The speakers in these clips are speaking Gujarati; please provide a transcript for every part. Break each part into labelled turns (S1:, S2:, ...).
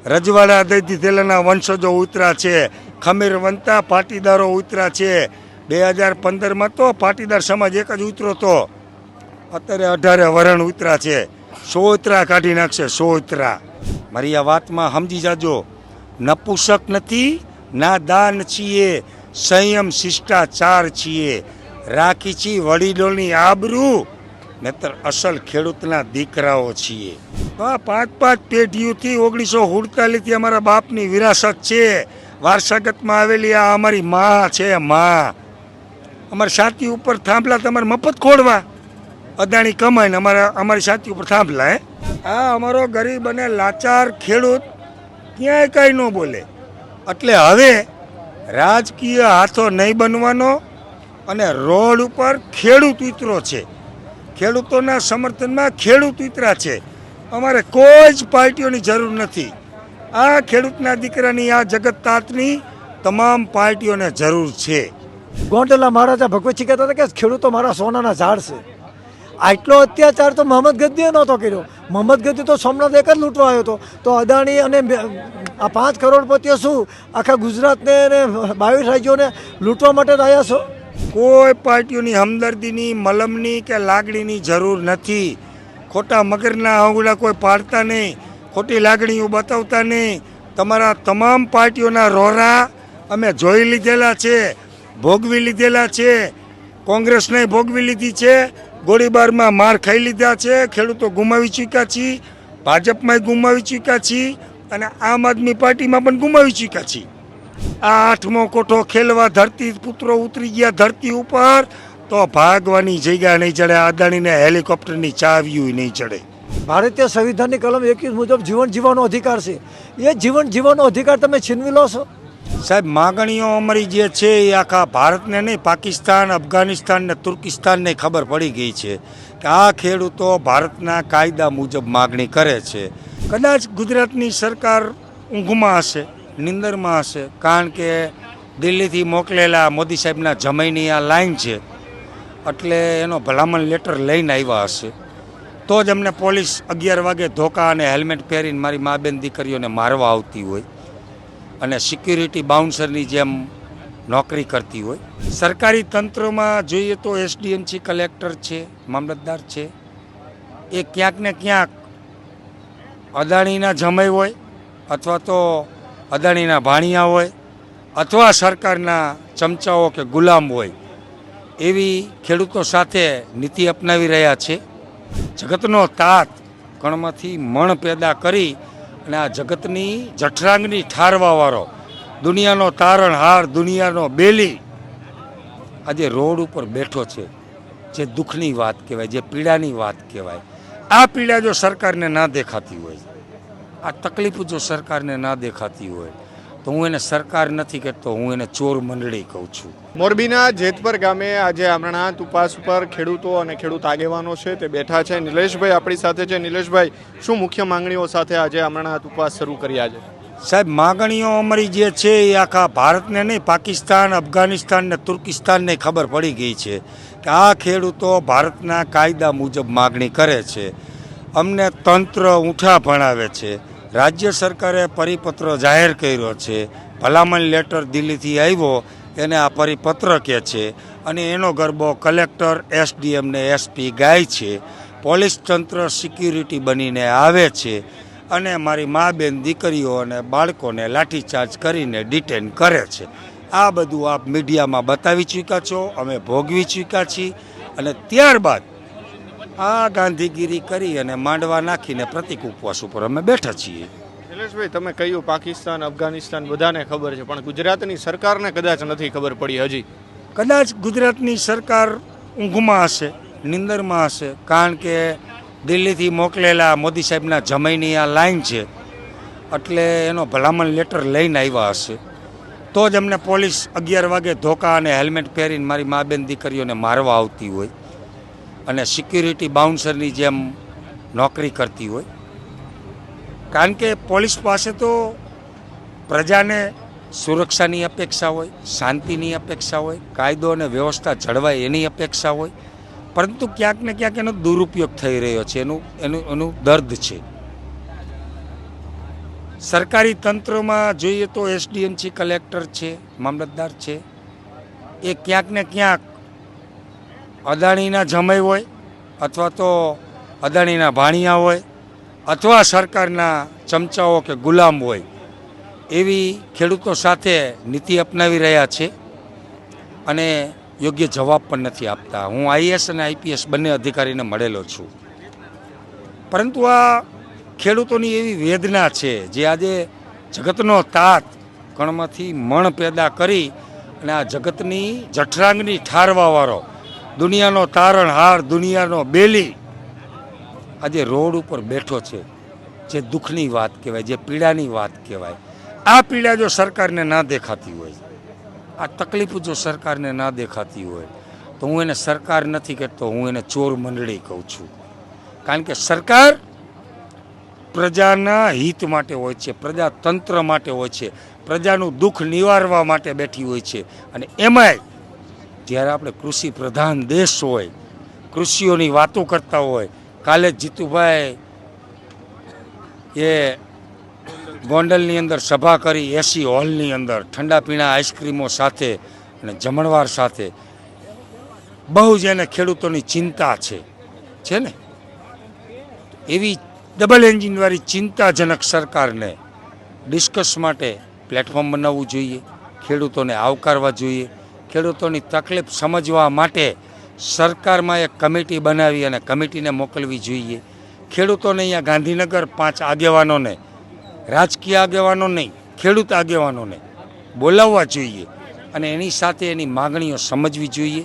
S1: રજવાડા દઈ દીધેલાના વંશજો ઉતરા છે, ખમીર વંતા પાટીદારો ઉતરા છે। 2015માં તો પાટીદાર સમાજ એક જ ઉતરો હતો, અત્યારે 18 વરણ ઉતરા છે। 100 ઉતરા કાઢી નાખશે, 100 ઉતરા। મારી આ વાતમાં સમજી જાજો, નપુસક નથી, ના દાન છીએ, સંયમ શિષ્ટાચાર છીએ, રાખી છી વડીલોની આબરૂ, નહીતર અસલ ખેડૂતના દીકરાઓ છીએ। તો આ 5 પેઢીઓથી 1947થી અમારા બાપની વિરાસત છે, વારસાગતમાં આવેલી આ અમારી માં છે, માં। અમારી છાતી ઉપર થાંભલા તમારે મફત ખોડવા, અદાણી કમાઈને અમારી છાતી ઉપર થાંભલા। આ અમારો ગરીબ અને લાચાર ખેડૂત ક્યાંય કાંઈ ન બોલે, એટલે હવે રાજકીય હાથો નહીં બનવાનો અને રોડ ઉપર ખેડૂત ઉતરો છે, ખેડૂતોના સમર્થનમાં ખેડૂત ઉતરા છે। અમારે કોઈ જ પાર્ટીઓની જરૂર નથી, આ ખેડૂતના દીકરાની, આ જગત તાતની તમામ પાર્ટીઓને જરૂર છે।
S2: ગોંડલના મહારાજા ભગવતસિંહ કહેતા હતા કે ખેડૂતો મારા સોનાના ઝાડ છે। આટલો અત્યાચાર તો મોહમ્મદ ગદ્દીએ નહોતો કર્યો। મોહમ્મદ ગદ્દી તો સોમનાથ એક જ લૂંટવા આવ્યો હતો, તો અદાણી અને આ 5 કરોડપતિઓ શું આખા ગુજરાતને અને 22 રાજ્યોને લૂંટવા માટે આવ્યા છો?
S1: કોઈ પાર્ટીઓની હમદર્દીની, મલમની કે લાગણીની જરૂર નથી। ખોટા મગરના આંગળા કોઈ પાડતા નહીં, ખોટી લાગણીઓ બતાવતા નહીં। તમારા તમામ પાર્ટીઓના રોરા અમે જોઈ લીધેલા છે, ભોગવી લીધેલા છે। કોંગ્રેસને ભોગવી લીધી છે, ગોળીબારમાં માર ખાઈ લીધા છે, ખેડૂતો ગુમાવી ચૂક્યા છીએ, ભાજપમાં ગુમાવી ચૂક્યા છીએ અને આમ આદમી પાર્ટીમાં પણ ગુમાવી ચૂક્યા છીએ। આ 8મો કોઠો ખેલવા ધરતી પુત્રો ઉતરી ગયા ધરતી ઉપર, તો ભાગવાની જગ્યા નહીં ચડે, અદાણીને હેલિકોપ્ટરની ચાવીઓ નહીં ચડે।
S2: ભારતીય સંવિધાનની કલમ 21 મુજબ જીવન જીવવાનો અધિકાર છે, એ જીવન જીવવાનો અધિકાર તમે છીનવી લો છો?
S1: સાહેબ, માગણીઓ અમારી જે છે એ આખા ભારતને નહીં, પાકિસ્તાન, અફઘાનિસ્તાન ને તુર્કિસ્તાનને ખબર પડી ગઈ છે કે આ ખેડૂતો ભારતના કાયદા મુજબ માગણી કરે છે। કદાચ ગુજરાતની સરકાર ઊંઘમાં હશે, નિંદરમાં હશે, કારણ કે દિલ્હીથી મોકલેલા મોદી સાહેબના જમાઈની આ લાઈન છે, એટલે એનો ભલામણ લેટર લઈને આવ્યા હશે, તો જ અમને પોલીસ 11 વાગે ધોકા અને હેલ્મેટ પહેરીને મારી મા બેન દીકરીઓને મારવા આવતી હોય અને સિક્યુરિટી બાઉન્સરની જેમ નોકરી કરતી હોય। સરકારી તંત્રમાં જોઈએ તો એસડીએમ છે, કલેક્ટર છે, મામલતદાર છે, એ ક્યાંક ને ક્યાંક અદાણીના જમાઈ હોય, અથવા તો અદાણીના ભાણિયા હોય, અથવા સરકારના ચમચાઓ કે ગુલામ હોય, એવી ખેડૂતો સાથે નીતિ અપનાવી રહ્યા છે। જગતનો તાત કણમાંથી મણ પેદા કરી અને આ જગતની જઠરાંગની ઠારવાવાળો, દુનિયાનો તારણહાર, દુનિયાનો બેલી આજે રોડ ઉપર બેઠો છે। જે દુઃખની વાત કહેવાય, જે પીડાની વાત કહેવાય, આ પીડા જો સરકારને ના દેખાતી હોય, આ તકલીફ જો સરકારને ના દેખાતી હોય, તો હું એને સરકાર નથી કહેતો, હું એને ચોર મંડળી કહું છું।
S3: મોરબીના જેતપર ગામે આજે અમરનાથ ઉપવાસ ઉપર ખેડૂતો અને ખેડૂત આગેવાનો છે તે બેઠા છે। નિલેશભાઈ આપણી સાથે છે। નિલેશભાઈ, શું મુખ્ય માંગણીઓ સાથે આજે અમરનાથ ઉપવાસ શરૂ કર્યા છે?
S1: સાહેબ, માંગણીઓ અમારી જે છે એ આખા ભારતને નહીં, પાકિસ્તાન, અફઘાનિસ્તાન ને તુર્કિસ્તાનને ખબર પડી ગઈ છે કે આ ખેડૂતો ભારતના કાયદા મુજબ માગણી કરે છે। અમને તંત્ર ઊંઠા ભણાવે છે, રાજ્ય સરકારે પરિપત્ર જાહેર કર્યો છે, ભલામણ લેટર દિલ્હીથી આવ્યો, એને આ પરિપત્ર કહે છે અને એનો ગરબો કલેક્ટર, એસડીએમ ને એસપી ગાય છે। પોલીસ તંત્ર સિક્યુરિટી બનીને આવે છે અને મારી મા બેન દીકરીઓ અને બાળકોને લાઠીચાર્જ કરીને ડિટેન કરે છે। આ બધું આપ મીડિયામાં બતાવી ચૂક્યા છો, અમે ભોગવી ચૂક્યા છીએ અને ત્યારબાદ આ ગાંધીગીરી કરી અને માંડવા નાખીને પ્રતિક ઉપવાસ ઉપર અમે બેઠા છીએ।
S3: નિલેશભાઈ, તમે કહ્યું પાકિસ્તાન, અફઘાનિસ્તાન બધાને ખબર છે, પણ ગુજરાતની સરકારને કદાચ નથી ખબર પડી હજી?
S1: કદાચ ગુજરાતની સરકાર ઊંઘમાં હશે, નિંદરમાં હશે, કારણ કે દિલ્હીથી મોકલેલા મોદી સાહેબના જમાઈની આ લાઈન છે, એટલે એનો ભલામણ લેટર લઈને આવ્યા હશે, તો જ અમને પોલીસ 11 વાગે ધોકા અને હેલ્મેટ પહેરીને મારી મા બેન દીકરીઓને મારવા આવતી હોય અને સિક્યુરિટી બાઉન્સરની જેમ નોકરી કરતી હોય। કારણ કે પોલીસ પાસે તો પ્રજાને સુરક્ષાની અપેક્ષા હોય, શાંતિની અપેક્ષા હોય, કાયદો અને વ્યવસ્થા જળવાય એની અપેક્ષા હોય, પરંતુ ક્યાંક ને ક્યાંક એનો દુરુપયોગ થઈ રહ્યો છે, એનું દર્દ છે। સરકારી તંત્રમાં જોઈએ તો એસડીએમ છે, કલેક્ટર છે, મામલતદાર છે, એ ક્યાંક ને ક્યાંક અદાણીના જમાઈ હોય અથવા તો અદાણીના ભાણિયા હોય અથવા સરકારના ચમચાઓ કે ગુલામ હોય એવી ખેડૂતો સાથે નીતિ અપનાવી રહ્યા છે અને યોગ્ય જવાબ પણ નથી આપતા. હું આઈએએસ અને આઈપીએસ બંને અધિકારીને મળેલો છું, પરંતુ આ ખેડૂતોની એવી વેદના છે જે આજે જગતનો તાત કણમાંથી મણ પેદા કરી અને આ જગતની જઠરાંગની ઠારવાવાળો દુનિયાનો તારણહાર, દુનિયાનો બેલી આજે રોડ ઉપર બેઠો છે. જે દુઃખની વાત કહેવાય, જે પીડાની વાત કહેવાય. આ પીડા જો સરકારને ના દેખાતી હોય, આ તકલીફ જો સરકારને ના દેખાતી હોય તો હું એને સરકાર નથી કહેતો, હું એને ચોર મંડળી કહું છું. કારણ કે સરકાર પ્રજાના હિત માટે હોય છે, પ્રજાતંત્ર માટે હોય છે, પ્રજાનું દુઃખ નિવારવા માટે બેઠી હોય છે. અને એમાંય જ્યારે આપણે કૃષિ પ્રધાન દેશ હોય, કૃષિઓની વાતો કરતા હોય, કાલે જીતુભાઈ એ ગોંડલની અંદર સભા કરી, એસી હોલની અંદર ઠંડા પીણા આઈસ્ક્રીમો સાથે અને જમણવાર સાથે. બહુ જ એને ખેડૂતોની ચિંતા છે ને એવી ડબલ એન્જિનવાળી ચિંતાજનક સરકારને ડિસ્કસ માટે પ્લેટફોર્મ બનાવવું જોઈએ, ખેડૂતોને આવકારવા જોઈએ, ખેડૂતોની તકલીફ સમજવા માટે સરકારમાં એક કમિટી બનાવી અને કમિટીને મોકલવી જોઈએ. ખેડૂતોને અહીંયા ગાંધીનગર 5 આગેવાનોને, રાજકીય આગેવાનો નહીં, ખેડૂત આગેવાનોને બોલાવવા જોઈએ અને એની સાથે એની માગણીઓ સમજવી જોઈએ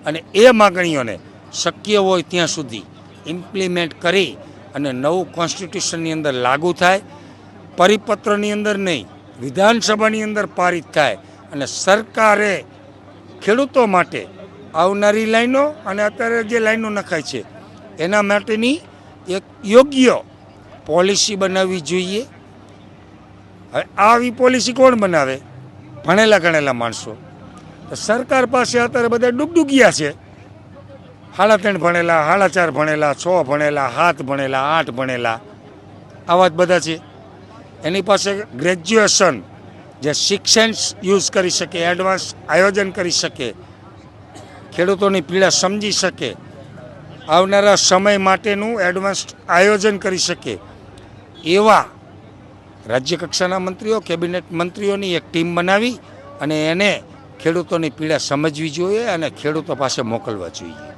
S1: અને એ માગણીઓને શક્ય હોય ત્યાં સુધી ઇમ્પ્લિમેન્ટ કરી અને નવું કોન્સ્ટિટ્યુશનની અંદર લાગુ થાય, પરિપત્રની અંદર નહીં, વિધાનસભાની અંદર પારિત થાય અને સરકારે ખેડૂતો માટે આવનારી લાઈનો અને અત્યારે જે લાઈનો નખાય છે એના માટેની એક યોગ્ય પોલિસી બનાવવી જોઈએ. હવે આવી પોલિસી કોણ બનાવે? ભણેલા ગણેલા માણસો. સરકાર પાસે અત્યારે બધા ડૂબડૂગિયા છે. 3.5 ભણેલા, 4.5 ભણેલા, 6 ભણેલા, 7 ભણેલા, 8 ભણેલા, આવા જ બધા છે. એની પાસે ગ્રેજ્યુએશન, જે શિક્ષણ યુઝ કરી શકે, એડવાન્સ આયોજન કરી શકે, ખેડૂતોની પીડા સમજી શકે, આવનારા સમય માટેનું એડવાન્સ આયોજન કરી શકે એવા રાજ્ય કક્ષાના મંત્રીઓ, કેબિનેટ મંત્રીઓની એક ટીમ બનાવી અને એને ખેડૂતોની પીડા સમજવી જોઈએ અને ખેડૂતો પાસે મોકલવા જોઈએ.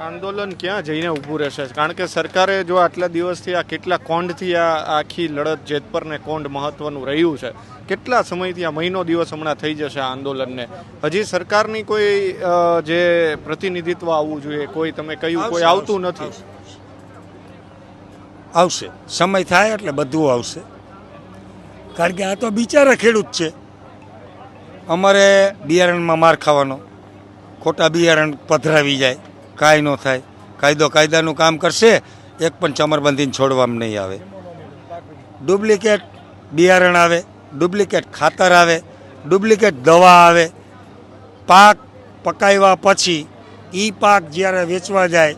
S3: આંદોલન ક્યાં જઈને ઊભું રહેશે? કારણ કે સરકારે જો આટલા દિવસથી આ કેટલા કોંડથી આ આખી લડત જેતપર ને કોંડ મહત્વનું રહ્યું છે, કેટલા સમયથી આ મહિનો દિવસ હમણાં થઈ જશે આંદોલનને, હજી સરકારની કોઈ જે પ્રતિનિધિત્વ આવવું જોઈએ, કોઈ તમે કહ્યું કોઈ આવતું નથી.
S1: આવશે, સમય થાય એટલે બધું આવશે. કારણ કે આ તો બિચારા ખેડૂત છે. અમારે બિયારણમાં માર ખાવાનો, ખોટા બિયારણ પધરાવી જાય, કાંઈ ન થાય. કાયદો કાયદાનું કામ કરશે, એક પણ ચમરબંધીને છોડવામાં નહીં આવે. ડુપ્લિકેટ બિયારણ આવે, ડુપ્લિકેટ ખાતર આવે, ડુપ્લિકેટ દવા આવે. પાક પકાવ્યા પછી એ પાક જ્યારે વેચવા જાય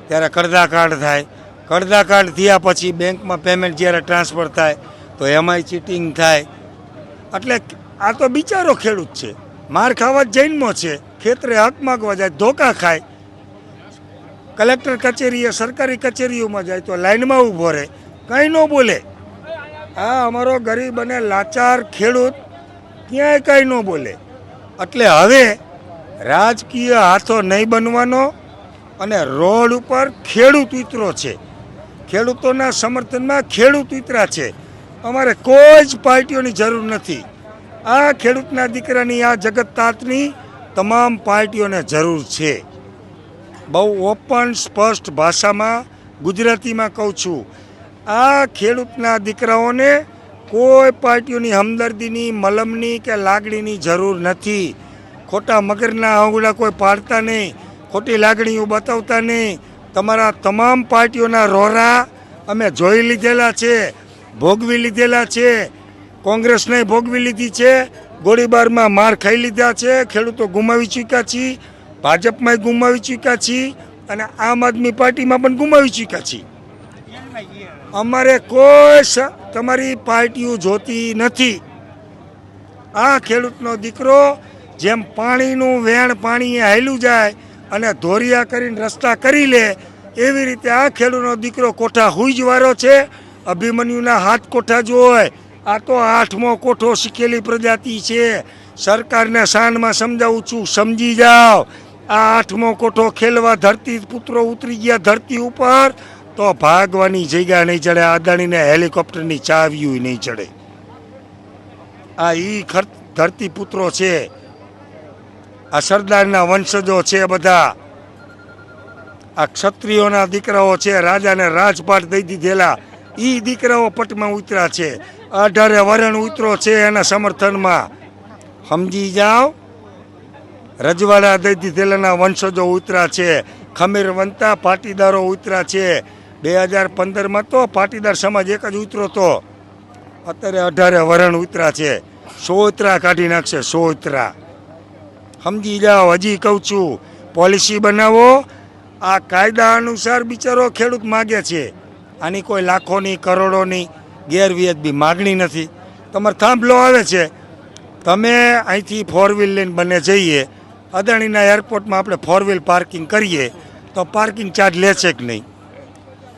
S1: ત્યારે કડદાકાંડ થાય. કડદાકાંડ થયા પછી બેંકમાં પેમેન્ટ જ્યારે ટ્રાન્સફર થાય તો એમાંય ચીટિંગ થાય. એટલે આ તો બિચારો ખેડૂત છે, માર ખાવા જૈનમો છે, ખેતરે હક માગવા જાય, ધોકા ખાય. કલેક્ટર કચેરીએ, સરકારી કચેરીઓમાં જાય તો લાઈનમાં ઊભો રહે, કંઈ ન બોલે. આ અમારો ગરીબ અને લાચાર ખેડૂત ક્યાંય કંઈ ન બોલે. એટલે હવે રાજકીય હાથો નહીં બનવાનો અને રોડ ઉપર ખેડૂત ઉતરો છે, ખેડૂતોના સમર્થનમાં ખેડૂત ઉતરા છે. અમારે કોઈ જ પાર્ટીઓની જરૂર નથી. આ ખેડૂતના દીકરાની, આ જગત તાતની તમામ પાર્ટીઓને જરૂર છે. બહુ ઓપન સ્પષ્ટ ભાષામાં ગુજરાતીમાં કહું છું, આ ખેડૂતના દીકરાઓને કોઈ પાર્ટીઓની હમદર્દીની, મલમની કે લાગણીની જરૂર નથી. ખોટા મગરના આંગળા કોઈ પાડતા નહીં, ખોટી લાગણીઓ બતાવતા નહીં. તમારા તમામ પાર્ટીઓના રોરા અમે જોઈ લીધેલા છે, ભોગવી લીધેલા છે. કોંગ્રેસને ભોગવી લીધી છે, ગોળીબારમાં માર ખાઈ લીધા છે, ખેડૂતો ગુમાવી ચૂક્યા છીએ, ભાજપમાં ગુમાવી ચૂક્યા છીએ અને આમ આદમી પાર્ટીમાં પણ ગુમાવી ચૂક્યા છીએ. અમારે કોઈ તમારી પાર્ટીઓ જોતી નથી. આ ખેડૂતનો દીકરો જેમ પાણીનું વેણ પાણીએ હાલ્યું જાય અને ધોરિયા કરીને રસ્તા કરી લે એવી રીતે આ ખેડૂતનો દીકરો કોઠા હુંજવારો છે. અભિમન્યુના હાથ કોઠા જોય. આ તો 8મો કોઠો શીખેલી પ્રજાતિ છે. સરકારને શાનમાં સમજાવું છું, સમજી જાઓ. આ 8મો કોઠો ખેલવા ધરતી પુત્રો ઉતરી ગયા ધરતી ઉપર તો ભાગવાની જગ્યા નહીં ચડે. અદાણીને હેલિકોપ્ટરની ચાવીયું નહીં ચડે. આ ધરતી પુત્રો છે. આ સરદારના વંશજો છે બધા. આ ક્ષત્રિયોના દીકરાઓ છે. રાજાને રાજપાટ દઈ દીધેલા એ દીકરાઓ પટમાં ઉતર્યા છે. 18 વરણ ઉતરો છે એના સમર્થનમાં. સમજી જાઓ. રજવાડા દઈ દીધેલાના વંશજો ઉતર્યા છે. ખમીરવંતા પાટીદારો ઉતર્યા છે. 2015માં તો પાટીદાર સમાજ એક જ ઉતરો તો. અત્યારે 18 વરણ ઉતર્યા છે. સોતરા કાઢી નાખશે, સોતરા. સમજી જાઓ. હજી કહું છું, પોલિસી બનાવો. આ કાયદા અનુસાર બિચારો ખેડૂત માગે છે. આની કોઈ લાખોની કરોડોની ગેરવ્યાજબી માગણી નથી. તમારે થાંભલો આવે છે, તમે અહીંથી 4 વ્હીલ લઈને બંને જઈએ, અદાણીના એરપોર્ટમાં આપણે 4 વ્હીલ પાર્કિંગ કરીએ તો પાર્કિંગ ચાર્જ લે છે કે નહીં?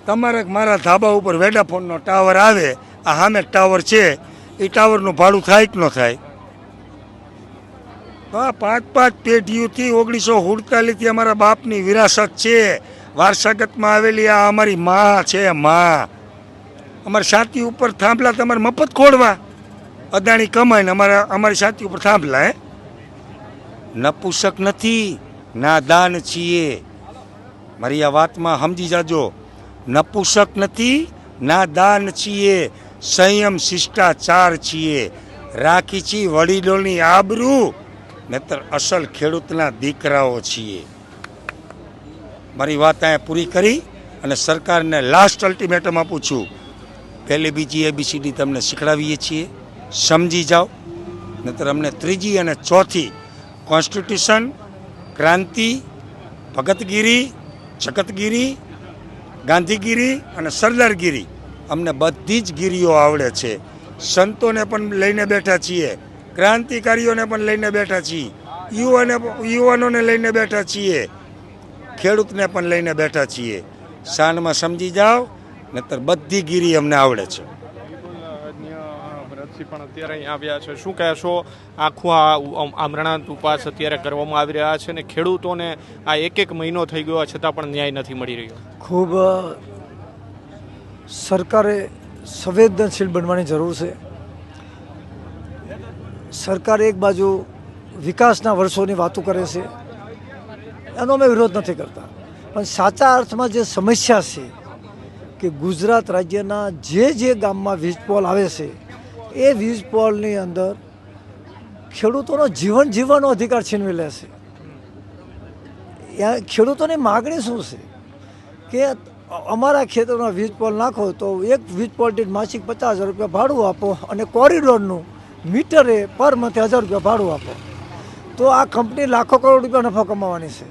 S1: તમારે મારા ધાબા ઉપર વેડાફોનનો ટાવર આવે, આ સામે ટાવર છે, એ ટાવરનું ભાડું થાય કે ન થાય? તો આ 5 પેઢીઓથી 1947થી અમારા બાપની વિરાસત છે, વારસાગતમાં આવેલી. આ અમારી માં છે, માં. અમારી છાતી ઉપર થાંભલા તમારે મફત ખોડવા. અદાણી કમાઈને અમારી છાતી ઉપર થાંભલા. નપુસક નથી, નાદાન છીએ. મારી આ વાતમાં સમજી જાજો. નપુસક નથી, નાદાન છીએ. સંયમ શિષ્ટાચાર છીએ. રાખી છીએ વડીલોની આબરૂ, નહીતર અસલ ખેડૂતના દીકરાઓ છીએ. મારી વાત અહીંયા પૂરી કરી અને સરકારને લાસ્ટ અલ્ટિમેટમ આપું છું. પહેલી બીજી ABCD તમને શીખડાવીએ છીએ, સમજી જાઓ. નહીતર અમને 3જી અને 4થી કોન્સ્ટિટ્યુશન, ક્રાંતિ, ભગતગીરી, જગતગીરી, ગાંધીગીરી અને સરદારગીરી, અમને બધી જ ગીરીઓ આવડે છે. સંતોને પણ લઈને બેઠા છીએ, ક્રાંતિકારીઓને પણ લઈને બેઠા છીએ, યુવાનોને લઈને બેઠા છીએ, ખેડૂતને પણ લઈને બેઠા છીએ. શાનમાં સમજી જાઓ, નહીતર બધી ગીરી અમને આવડે છે.
S3: ભરતસિંહ પણ અત્યારે અહીં આવ્યા છે. શું કહેશો? આખું આ આમરણાંત ઉપવાસ અત્યારે કરવામાં આવી રહ્યા છે ને ખેડૂતોને આ એક મહિનો થઈ ગયો છતાં પણ ન્યાય નથી મળી રહ્યો.
S2: ખૂબ સરકારે સંવેદનશીલ બનવાની જરૂર છે. સરકાર એક બાજુ વિકાસના વર્ષોની વાતો કરે છે, એનો અમે વિરોધ નથી કરતા, પણ સાચા અર્થમાં જે સમસ્યા છે કે ગુજરાત રાજ્યના જે ગામમાં વીજ પોલ આવે છે એ વીજ પોલની અંદર ખેડૂતોનો જીવન જીવવાનો અધિકાર છીનવી લે છે. ખેડૂતોની માગણી શું છે કે અમારા ખેતરમાં વીજ પોલ નાખો તો એક વીજ પોલ દીઠ માસિક 50,000 રૂપિયા ભાડું આપો અને કોરિડોરનું મીટરે પર મંથે 1,000 રૂપિયા ભાડું આપો. તો આ કંપની લાખો કરોડ રૂપિયા નફો કમાવાની છે,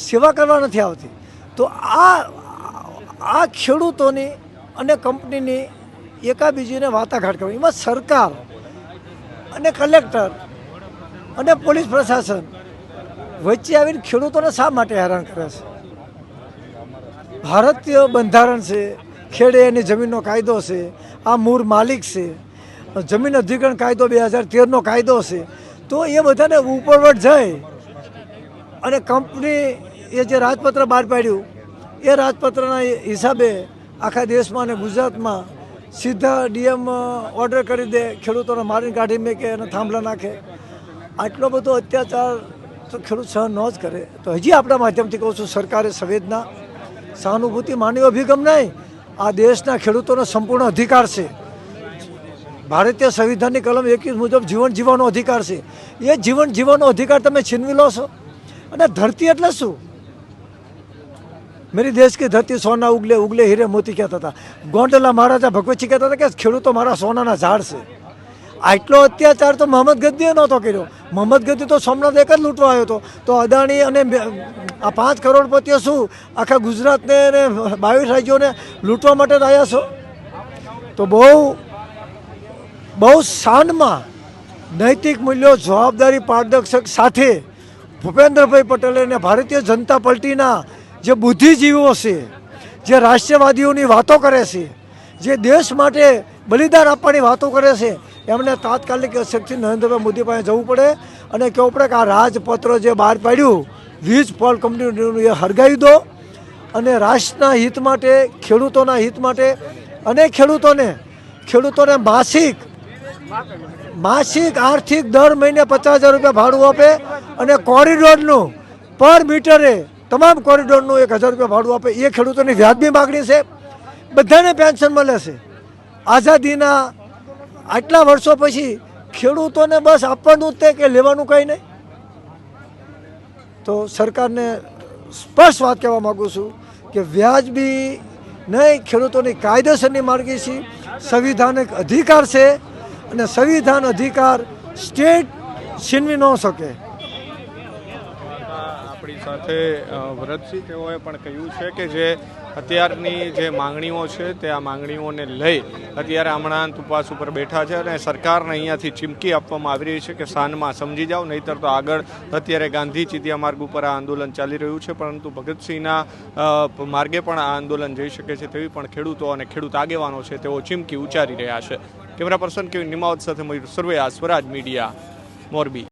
S2: સેવા કરવા નથી આવતી. તો આ ખેડૂતોની અને કંપનીની એકાબીજીને વાટાઘાટ કરવી, એમાં સરકાર અને કલેક્ટર અને પોલીસ પ્રશાસન વચ્ચે આવીને ખેડૂતોને શા માટે હેરાન કરે છે? ભારતીય બંધારણ છે, ખેડે એની જમીનનો કાયદો છે, આ મૂળ માલિક છે, જમીન અધિગ્રહણ કાયદો 2013નો કાયદો છે. તો એ બધાને ઉપરવટ જાય અને કંપની એ જે રાજપત્ર બહાર પાડ્યું એ રાજપત્રના હિસાબે આખા દેશમાં અને ગુજરાતમાં સીધા DM ઓર્ડર કરી દે, ખેડૂતોને મારીને કાઢી મેકે અને થાંભલા નાખે. આટલો બધો અત્યાચાર તો ખેડૂત સહન ન જ કરે. તો હજી આપણા માધ્યમથી કહું છું, સરકારે સંવેદના, સહાનુભૂતિ, માનવીય અભિગમ નહીં, આ દેશના ખેડૂતોનો સંપૂર્ણ અધિકાર છે. ભારતીય સંવિધાનની કલમ 21 મુજબ જીવન જીવવાનો અધિકાર છે. એ જીવન જીવવાનો અધિકાર તમે છીનવી લો છો. અને ધરતી એટલે શું? મેરી દેશ કી ધરતી સોના ઉગલે ઉગલે હીરે મોતી કહેતા હતા. ગોંડલા મહારાજા ભગવતસિંહ કહેતા હતા કે ખેડૂતો મારા સોનાના ઝાડ છે. આટલો અત્યાચાર તો મોહમ્મદ ગદ્દીએ નહોતો કર્યો. મોહમ્મદ ગદ્દી તો સોમનાથ એક જ લૂંટવા આવ્યો હતો. તો અદાણી અને આ 5 કરોડપતિઓ શું આખા ગુજરાતને અને 22 રાજ્યોને લૂંટવા માટે જ આવ્યા છો? તો બહુ શાનમાં નૈતિક મૂલ્યો જવાબદારી પારદર્શક સાથે ભૂપેન્દ્રભાઈ પટેલ અને ભારતીય જનતા પાર્ટીના જે બુદ્ધિજીવીઓ છે, જે રાષ્ટ્રવાદીઓની વાતો કરે છે, જે દેશ માટે બલિદાન આપવાની વાતો કરે છે, એમને તાત્કાલિક અસરથી નરેન્દ્રભાઈ મોદી પાસે જવું પડે અને કહેવું પડે કે આ રાજપત્ર જે બહાર પાડ્યું વીજ પોલ કંપનીનું એ હરગાવી દો અને રાષ્ટ્રના હિત માટે, ખેડૂતોના હિત માટે અને ખેડૂતોને માસિક આર્થિક દર મહિને 50,000 રૂપિયા ભાડું આપે અને કોરિડોરનું પર મીટરે તમામ કોરિડોરનું 1,000 રૂપિયા ભાડું આપે. એ ખેડૂતોની વ્યાજબી માગણી છે. બધાને પેન્શન મળે છે. આઝાદીના આટલા વર્ષો પછી ખેડૂતોને બસ આપવાનું જ તે કે લેવાનું કંઈ નહીં. તો સરકારને સ્પષ્ટ વાત કહેવા માગું છું કે વ્યાજબી નહીં, ખેડૂતોની કાયદેસરની માગણી છે. સંવિધાનિક અધિકાર છે અને સંવિધાન અધિકાર સ્ટેટ છીનવી ન શકે.
S3: આપણી સાથે ભરતસિંહ, તેઓએ પણ કહ્યું છે કે જે અત્યારની જે માંગણીઓ છે તે આ માંગણીઓને લઈ અત્યારે હમણાં ઉપવાસ ઉપર બેઠા છે અને સરકારને અહીંયાથી ચીમકી આપવામાં આવી રહી છે કે સાનમાં સમજી જાઓ, નહીંતર તો આગળ અત્યારે ગાંધી ચિંધ્યા માર્ગ ઉપર આ આંદોલન ચાલી રહ્યું છે, પરંતુ ભગતસિંહના માર્ગે પણ આ આંદોલન જઈ શકે છે તેવી પણ ખેડૂતો અને ખેડૂત આગેવાનો છે તેઓ ચીમકી ઉચ્ચારી રહ્યા છે. કેમેરા પર્સન કેવિન નિમાવત સાથે મયુર સરવૈયા, સ્વરાજ મીડિયા, મોરબી.